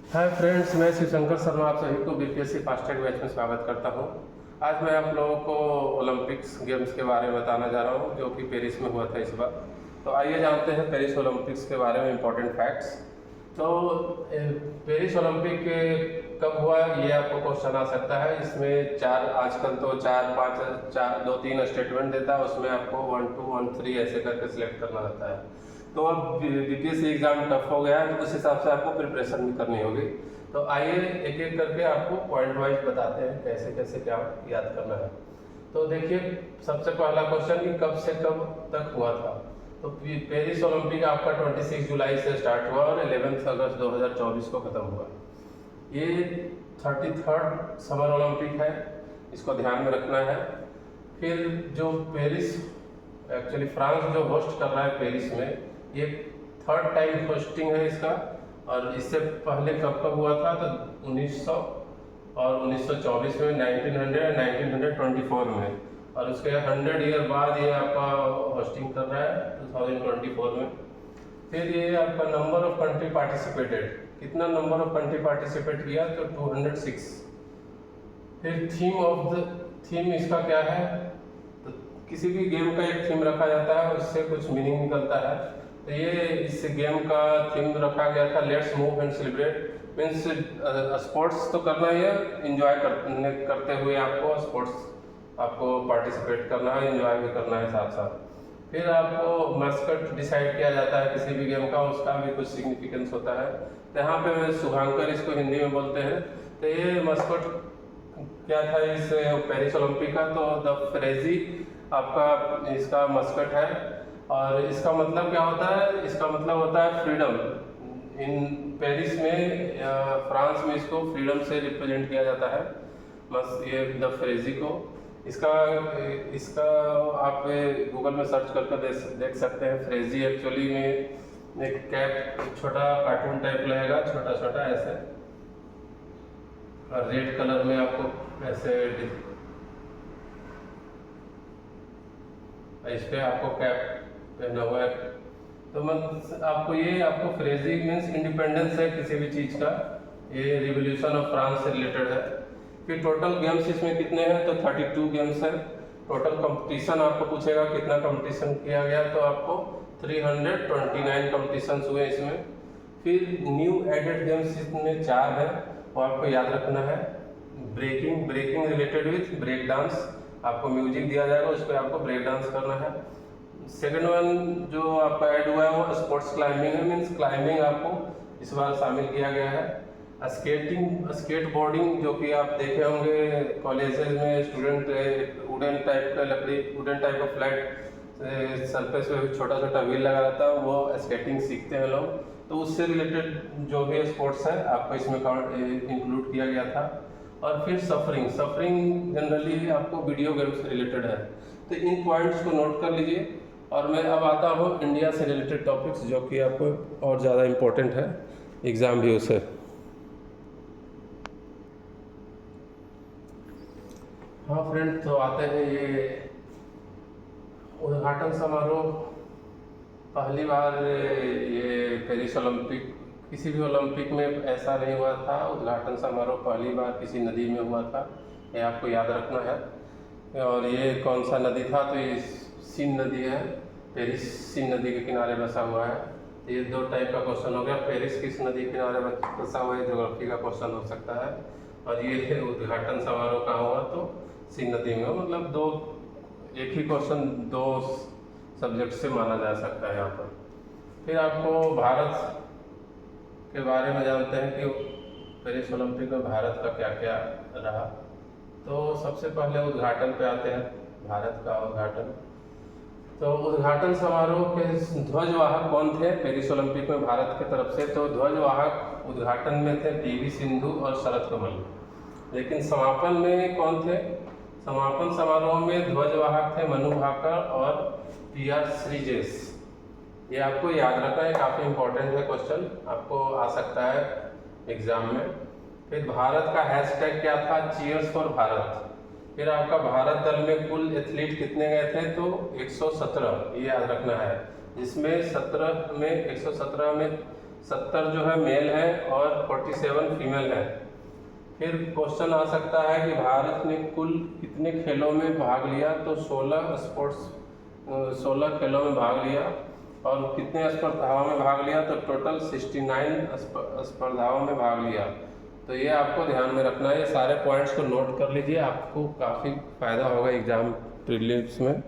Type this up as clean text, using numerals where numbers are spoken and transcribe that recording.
Hi friends, मैं शिवशंकर शर्मा आप सभी को बीपीएससी फास्ट ट्रैक बैच में स्वागत करता हूं। आज मैं आप लोगों को ओलंपिक्स गेम्स के बारे में बताना जा रहा हूं जो कि पेरिस में हुआ था इस बार। तो आइए जानते हैं पेरिस ओलंपिक्स के बारे में इम्पोर्टेंट फैक्ट्स। तो पेरिस ओलंपिक कब हुआ ये आपको क्वेश्चन आ सकता है। इसमें आजकल तो चार दो तीन स्टेटमेंट देता है, उसमें आपको 1 2 1 3 ऐसे करके सिलेक्ट करना रहता है। तो अब बीपीएससी एग्जाम टफ हो गया है, तो उस हिसाब से आपको प्रिपरेशन भी करनी होगी। तो आइए एक एक करके आपको पॉइंट वाइज बताते हैं कैसे कैसे क्या याद करना है। तो देखिए, सबसे पहला क्वेश्चन कि कब से कब तक हुआ था। तो पेरिस ओलंपिक आपका 26 जुलाई से स्टार्ट हुआ और 11 अगस्त 2024 को ख़त्म हुआ। ये 33rd समर ओलंपिक है, इसको ध्यान में रखना है। फिर जो पेरिस, एक्चुअली फ्रांस जो होस्ट कर रहा है पेरिस में, ये 3rd टाइम होस्टिंग है इसका। और इससे पहले कब कब हुआ था तो 1900 और 1924 में, 1900 और 1924 में, और उसके 100 ईयर बाद ये आपका होस्टिंग कर रहा है 2024 में। फिर ये आपका नंबर ऑफ कंट्री पार्टिसिपेटेड, कितना नंबर ऑफ कंट्री पार्टिसिपेट किया तो 206। फिर थीम इसका क्या है, तो किसी भी गेम का एक थीम रखा जाता है, उससे कुछ मीनिंग निकलता है। तो ये इस गेम का थीम रखा गया था let's move and celebrate. Means sports तो करना ही है, इंजॉय करते हुए आपको स्पोर्ट्स आपको पार्टिसिपेट करना है, इंजॉय भी करना है साथ साथ। फिर आपको मस्कट डिसाइड किया जाता है किसी भी गेम का, उसका भी कुछ सिग्निफिकेंस होता है। तो यहाँ पे मैं शुभांकर इसको हिंदी में बोलते हैं। तो ये मस्कट क्या था इस पेरिस ओलंपिक का, तो द फ्रेजी आपका इसका मस्कट है। और इसका मतलब क्या होता है, इसका मतलब होता है फ्रीडम। इन पेरिस में फ्रांस में इसको फ्रीडम से रिप्रेजेंट किया जाता है, बस ये द फ्रेजी को। इसका आप गूगल में सर्च करके देख सकते हैं। फ्रेजी एक्चुअली में एक कैप, छोटा कार्टून टाइप लगेगा, छोटा छोटा ऐसे, और रेड कलर में आपको ऐसे इस पे आपको कैप पहना हुआ है। तो आपको फ्रेजी मीन्स इंडिपेंडेंस है किसी भी चीज़ का, ये रिवोल्यूशन ऑफ फ्रांस से रिलेटेड है। फिर टोटल गेम्स इसमें कितने हैं तो 32 गेम्स हैं। टोटल कंपटीशन आपको पूछेगा कितना कंपटीशन किया गया, तो आपको 329 कंपटीशन हुए इसमें। फिर न्यू एडेड गेम्स इसमें 4 हैं, वो आपको याद रखना है। Breaking related with break dance, आपको म्यूजिक दिया जाएगा, उस पर आपको ब्रेक डांस करना है। सेकेंड वन जो आपका ऐड हुआ है वो स्पोर्ट्स क्लाइंबिंग है, मीन्स क्लाइंबिंग आपको इस बार शामिल किया गया है। स्केट बोर्डिंग, जो कि आप देखे होंगे कॉलेजेस में स्टूडेंट वुडन टाइप का फ्लैट सरफेस पे छोटा छोटा व्हील लगा रहता है, वो स्केटिंग सीखते हैं लोग। तो उससे रिलेटेड जो भी स्पोर्ट्स है आपको इसमें इंक्लूड किया गया था। और फिर सफरिंग जनरली आपको वीडियो गेम से रिलेटेड है। तो इन पॉइंट्स को नोट कर लीजिए। और मैं अब आता हूँ इंडिया से रिलेटेड टॉपिक्स, जो कि आपको और ज़्यादा इम्पोर्टेंट है एग्ज़ाम व्यू से। हाँ फ्रेंड, तो आते हैं ये उद्घाटन समारोह। पहली बार ये पेरिस ओलंपिक, किसी भी ओलंपिक में ऐसा नहीं हुआ था। उद्घाटन समारोह पहली बार किसी नदी में हुआ था, ये आपको याद रखना है। और ये कौन सा नदी था, तो ये सीन नदी है, पेरिस सीन नदी के किनारे बसा हुआ है। तो ये 2 टाइप का क्वेश्चन हो गया, पेरिस किस नदी के किनारे बसा हुआ है, ज्योग्राफी का क्वेश्चन हो सकता है। और ये उद्घाटन समारोह कहाँ हुआ, तो सीन नदी में, मतलब एक ही क्वेश्चन 2 सब्जेक्ट से माना जा सकता है यहाँ पर। फिर आपको भारत के बारे में जानते हैं कि पेरिस ओलंपिक में भारत का क्या क्या रहा। तो सबसे पहले उद्घाटन पे आते हैं, भारत का उद्घाटन। तो उद्घाटन समारोह के ध्वजवाहक कौन थे पेरिस ओलंपिक में भारत की तरफ से, तो ध्वजवाहक उद्घाटन में थे पीवी सिंधु और शरत कमल। लेकिन समापन में कौन थे, समापन समारोह में ध्वजवाहक थे मनु भाकर और पीआर श्रीजेश। ये आपको याद रखना है, काफ़ी इंपॉर्टेंट है क्वेश्चन, आपको आ सकता है एग्जाम में। फिर भारत का हैशटैग क्या था, चीयर्स फॉर भारत। फिर आपका भारत दल में कुल एथलीट कितने गए थे, तो 117, ये याद रखना है। जिसमें 117 में 70 जो है मेल है और 47 फीमेल है। फिर क्वेश्चन आ सकता है कि भारत ने कुल कितने खेलों में भाग लिया, तो 16 खेलों में भाग लिया। और कितने स्पर्धाओं में भाग लिया, तो टोटल 69 स्पर्धाओं में भाग लिया। तो ये आपको ध्यान में रखना है, ये सारे पॉइंट्स को नोट कर लीजिए, आपको काफ़ी फायदा होगा एग्जाम प्रीलिम्स में।